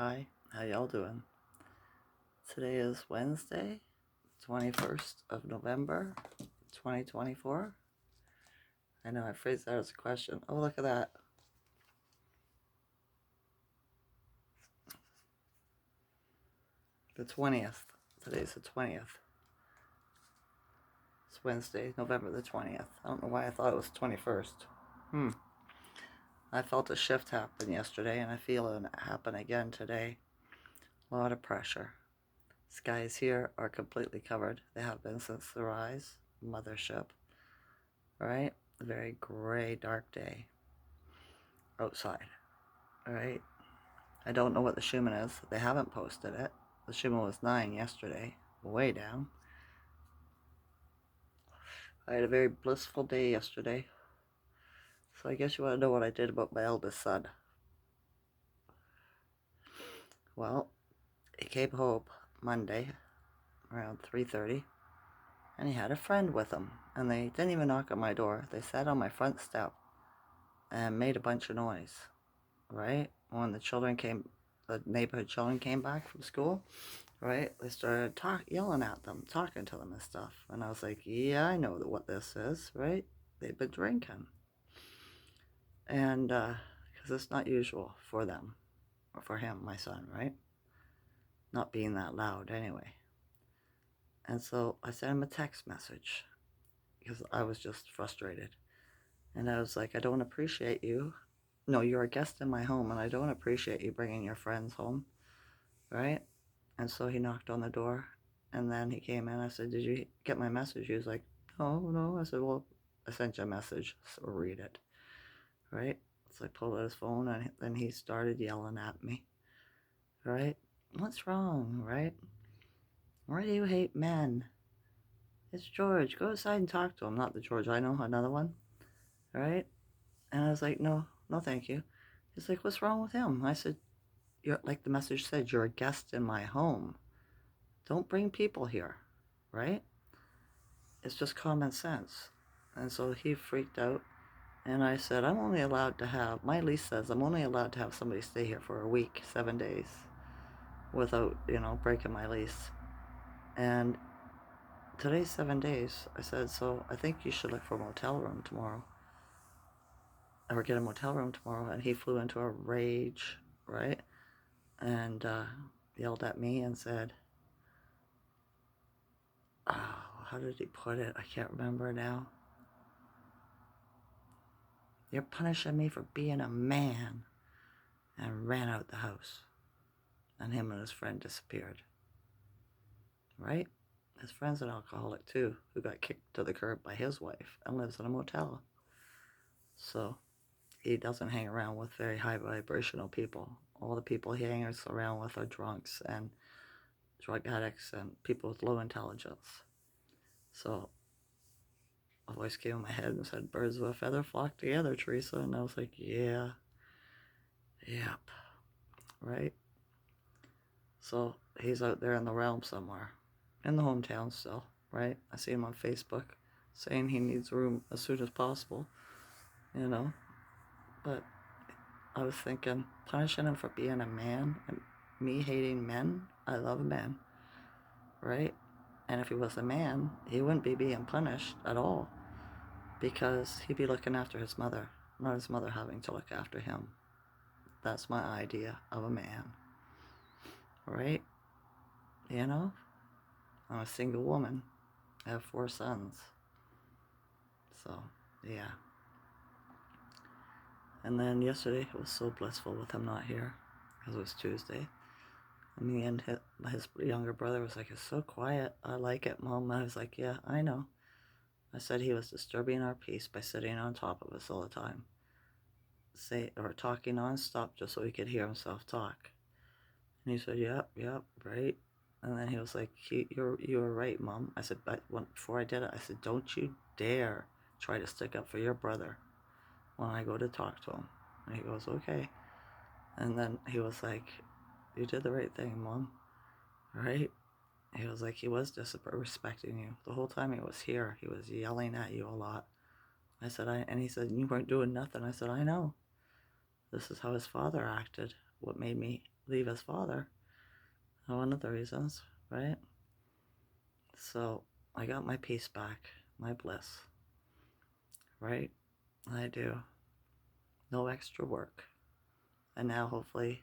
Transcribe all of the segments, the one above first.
Hi, how y'all doing? Today is Wednesday, 21st of November, 2024. I know I phrased that as a question. Oh, look at that. The 20th. Today's the 20th. It's Wednesday, November the 20th. I don't know why I thought it was 21st. I felt a shift happen yesterday, and I feel it happen again today. A lot of pressure. Skies here are completely covered. They have been since the rise, mothership. Right? A very gray, dark day outside. Alright? I don't know what the Schumann is. They haven't posted it. The Schumann was 9 yesterday. Way down. I had a very blissful day yesterday. So I guess you want to know what I did about my eldest son. Well, he came home Monday around 3:30, and he had a friend with him. And they didn't even knock on my door. They sat on my front step and made a bunch of noise. Right? When the neighborhood children came back from school, right? They started yelling at them, talking to them and stuff. And I was like, yeah, I know what this is, right? They've been drinking. And, because it's not usual for them, or for him, my son, right? Not being that loud anyway. And so I sent him a text message because I was just frustrated. And I was like, I don't appreciate you. No, you're a guest in my home, and I don't appreciate you bringing your friends home, right? And so he knocked on the door, and then he came in. I said, did you get my message? He was like, no. I said, well, I sent you a message, so read it, right? So I pulled out his phone, and then he started yelling at me, right? What's wrong, right? Why do you hate men? It's George. Go outside and talk to him. Not the George I know, another one, right? And I was like, no, thank you. He's like, what's wrong with him? I said, you're, like the message said, you're a guest in my home. Don't bring people here, right? It's just common sense. And so he freaked out. And I said, my lease says I'm only allowed to have somebody stay here for a week, 7 days, without, breaking my lease. And today's 7 days. I said, so I think you should look for a motel room tomorrow. Or get a motel room tomorrow. And he flew into a rage, right? And yelled at me and said, oh, how did he put it? I can't remember now. You're punishing me for being a man. And ran out the house. And him and his friend disappeared. Right? His friend's an alcoholic too, who got kicked to the curb by his wife and lives in a motel. So he doesn't hang around with very high vibrational people. All the people he hangs around with are drunks and drug addicts and people with low intelligence. So a voice came in my head and said, birds of a feather flock together, Teresa. And I was like, yeah, yep, right? So he's out there in the realm somewhere, in the hometown still, right? I see him on Facebook saying he needs a room as soon as possible, But I was thinking, punishing him for being a man and me hating men. I love men, right? And if he was a man, he wouldn't be being punished at all because he'd be looking after his mother, not his mother having to look after him. That's my idea of a man, right? I'm a single woman. I have 4 sons. So, yeah. And then yesterday it was so blissful with him not here because it was Tuesday. And me and his younger brother was like, it's so quiet. I like it, Mom. I was like, yeah, I know. I said he was disturbing our peace by sitting on top of us all the time. Or talking nonstop just so he could hear himself talk. And he said, yep, right. And then he was like, you were right, Mom. I said, but before I did it, I said, don't you dare try to stick up for your brother when I go to talk to him. And he goes, okay. And then he was like, you did the right thing, Mom. Right? He was like, he was disrespecting you. The whole time he was here, he was yelling at you a lot. I said, and he said, you weren't doing nothing. I said, I know. This is how his father acted. What made me leave his father. One of the reasons, right? So I got my peace back, my bliss, right? I do. No extra work. And now hopefully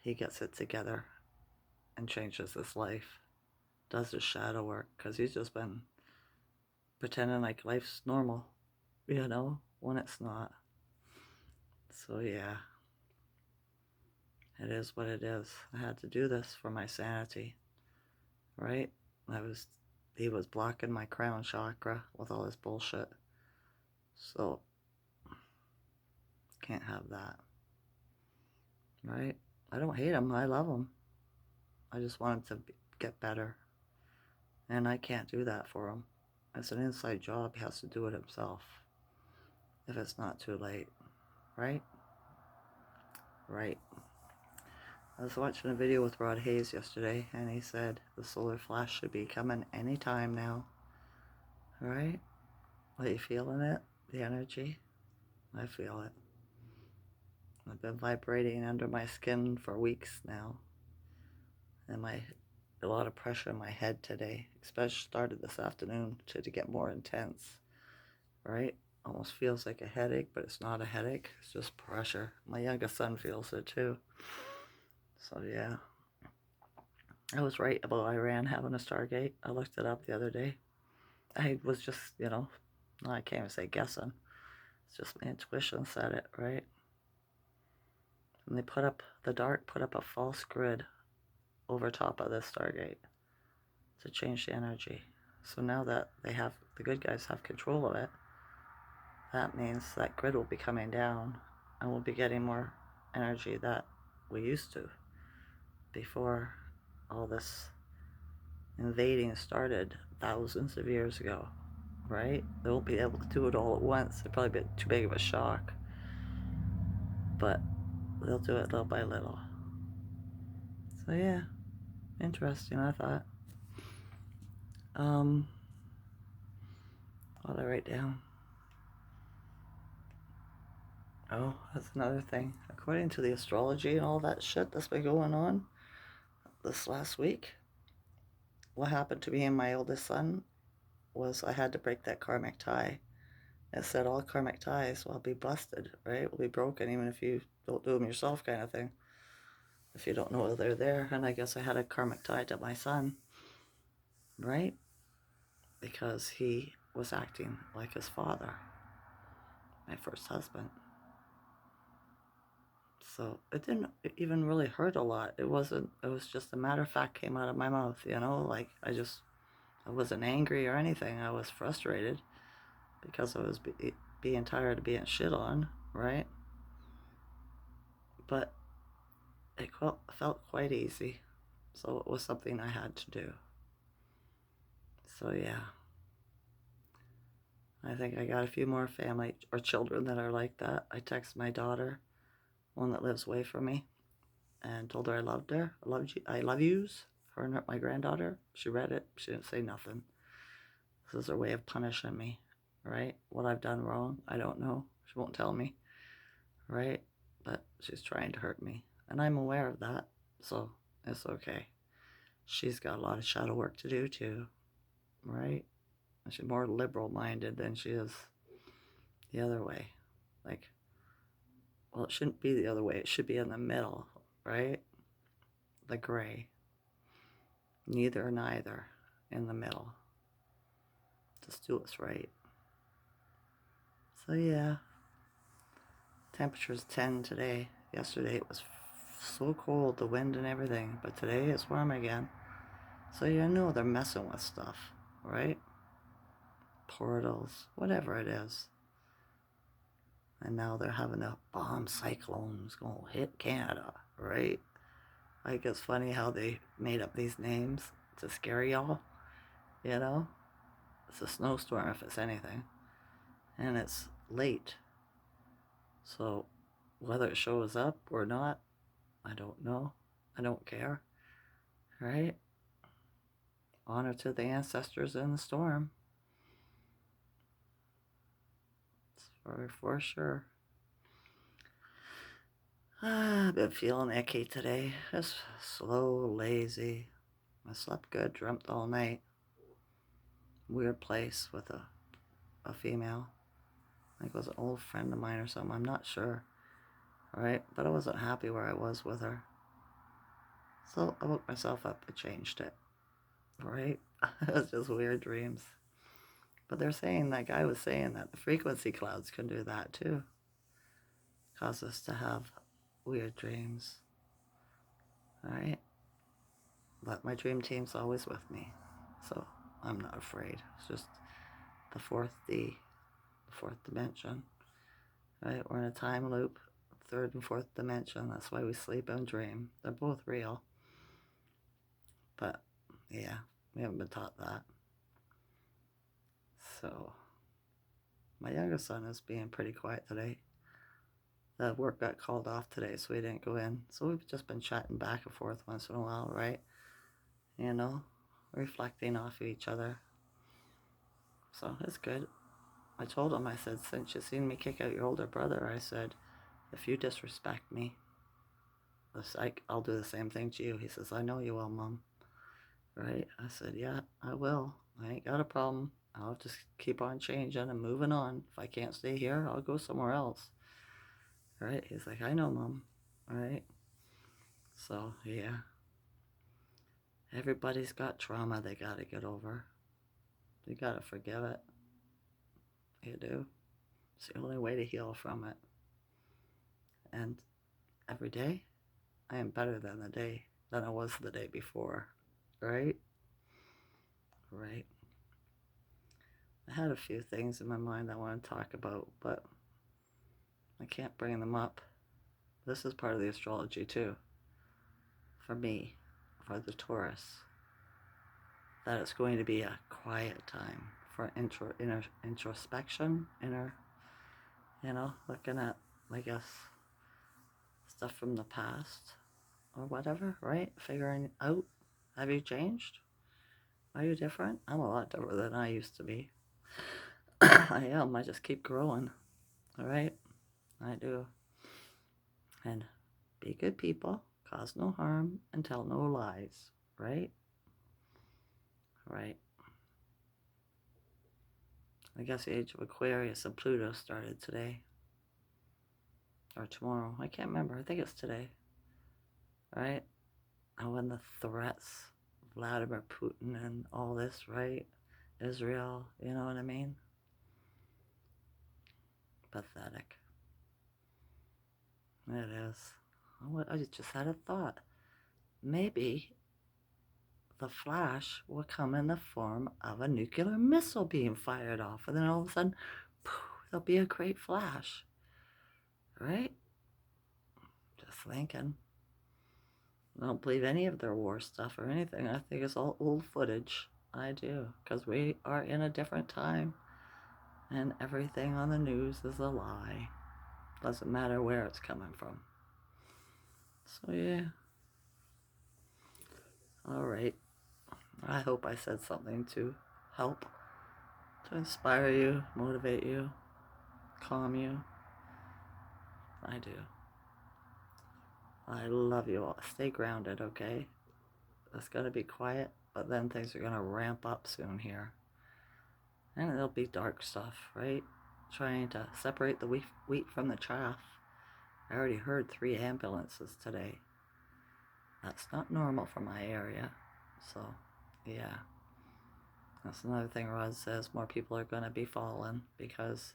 he gets it together and changes his life, does his shadow work, because he's just been pretending like life's normal, when it's not. So yeah, it is what it is. I had to do this for my sanity, right? He was blocking my crown chakra with all this bullshit. So, can't have that, right? I don't hate him. I love him. I just want him to get better. And I can't do that for him. It's an inside job. He has to do it himself. If it's not too late, right? Right. I was watching a video with Rod Hayes yesterday, and he said the solar flash should be coming anytime now. Right? Are you feeling it? The energy? I feel it. I've been vibrating under my skin for weeks now. And a lot of pressure in my head today, especially started this afternoon to get more intense. Right? Almost feels like a headache, but it's not a headache. It's just pressure. My youngest son feels it too. So yeah. I was right about Iran having a Stargate. I looked it up the other day. I was just, I can't even say guessing. It's just my intuition said it, right? And the dark put up a false grid over top of this Stargate to change the energy. So now that the good guys have control of it, that means that grid will be coming down and we'll be getting more energy that we used to before all this invading started thousands of years ago, right? They won't be able to do it all at once. It'll probably be too big of a shock, but they'll do it little by little. So yeah, interesting, I thought. What did I write down? Oh, that's another thing. According to the astrology and all that shit that's been going on this last week, what happened to me and my oldest son was I had to break that karmic tie. It said all karmic ties will be busted, right? Will be broken even if you don't do them yourself, kind of thing. If you don't know they're there. And I guess I had a karmic tie to my son, right? Because he was acting like his father, my first husband. So it didn't even really hurt a lot. It was just a matter of fact came out of my mouth, like I wasn't angry or anything. I was frustrated because I was being tired of being shit on, right? But it felt quite easy. So it was something I had to do. So yeah. I think I got a few more family or children that are like that. I text my daughter, one that lives away from me, and told her I loved her. I love yous. Her and my granddaughter. She read it. She didn't say nothing. This is her way of punishing me, right? What I've done wrong, I don't know. She won't tell me, right? But she's trying to hurt me. And I'm aware of that, so it's okay. She's got a lot of shadow work to do too, right? And she's more liberal-minded than she is the other way. Like, well, it shouldn't be the other way. It should be in the middle, right? The gray. Neither or neither. In the middle. Just do what's right. So yeah. Temperature's 10 today. Yesterday it was so cold, the wind and everything. But today it's warm again. So you know they're messing with stuff, right? Portals, whatever it is. And now they're having a bomb cyclone's going to hit Canada, right? Like, it's funny how they made up these names to scare y'all, It's a snowstorm if it's anything. And it's late. So whether it shows up or not, I don't know. I don't care, right? Honor to the ancestors in the storm. For sure. I've been feeling icky today. Just slow, lazy. I slept good, dreamt all night. Weird place with a female. I think it was an old friend of mine or something. I'm not sure. Right? But I wasn't happy where I was with her. So I woke myself up and changed it. Right? It was just weird dreams. But they're saying, that guy was saying that the frequency clouds can do that too. Cause us to have weird dreams. Alright? But my dream team's always with me. So I'm not afraid. It's just the fourth D, the fourth dimension. Right? We're in a time loop, third and fourth dimension. That's why we sleep and dream. They're both real. But yeah, we haven't been taught that. So my youngest son is being pretty quiet today. The work got called off today, so we didn't go in. So we've just been chatting back and forth once in a while, right? You know, reflecting off of each other. So it's good. I told him, I said, since you seen me kick out your older brother, I said, if you disrespect me, I'll do the same thing to you. He says, I know you will, Mom. Right? I said, yeah, I will. I ain't got a problem. I'll just keep on changing and moving on. If I can't stay here, I'll go somewhere else. Right? He's like, I know, Mom. Right? So, yeah. Everybody's got trauma they gotta get over. You gotta forgive it. You do. It's the only way to heal from it. And every day, I am better than I was the day before. Right? Right. I had a few things in my mind I want to talk about, but I can't bring them up. This is part of the astrology too. For me, for the Taurus, that it's going to be a quiet time for introspection, looking at, I guess, stuff from the past or whatever, right? Figuring out, have you changed? Are you different? I'm a lot different than I used to be. I am. I just keep growing. All right? I do. And be good people, cause no harm, and tell no lies. Right? Right. I guess the age of Aquarius and Pluto started today. Or tomorrow. I can't remember. I think it's today. Right? And when the threats, Vladimir Putin and all this, right? Israel, you know what I mean? Pathetic. It is. I just had a thought. Maybe the flash will come in the form of a nuclear missile being fired off, and then all of a sudden, poof, there'll be a great flash. Right? Just thinking. I don't believe any of their war stuff or anything. I think it's all old footage. I do. Because we are in a different time. And everything on the news is a lie. Doesn't matter where it's coming from. So, yeah. All right. I hope I said something to help, to inspire you, motivate you, calm you. I do. I love you all. Stay grounded, okay? It's going to be quiet, but then things are going to ramp up soon here. And it'll be dark stuff, right? Trying to separate the wheat from the chaff. I already heard 3 ambulances today. That's not normal for my area. So, yeah. That's another thing Rod says. More people are going to be falling because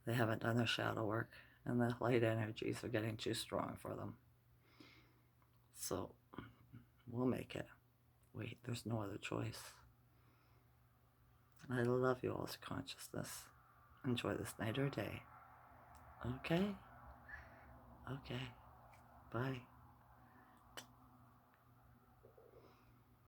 they haven't done their shadow work. And the light energies are getting too strong for them. So, we'll make it. There's no other choice. I love you all's consciousness. Enjoy this night or day. Okay? Okay. Bye.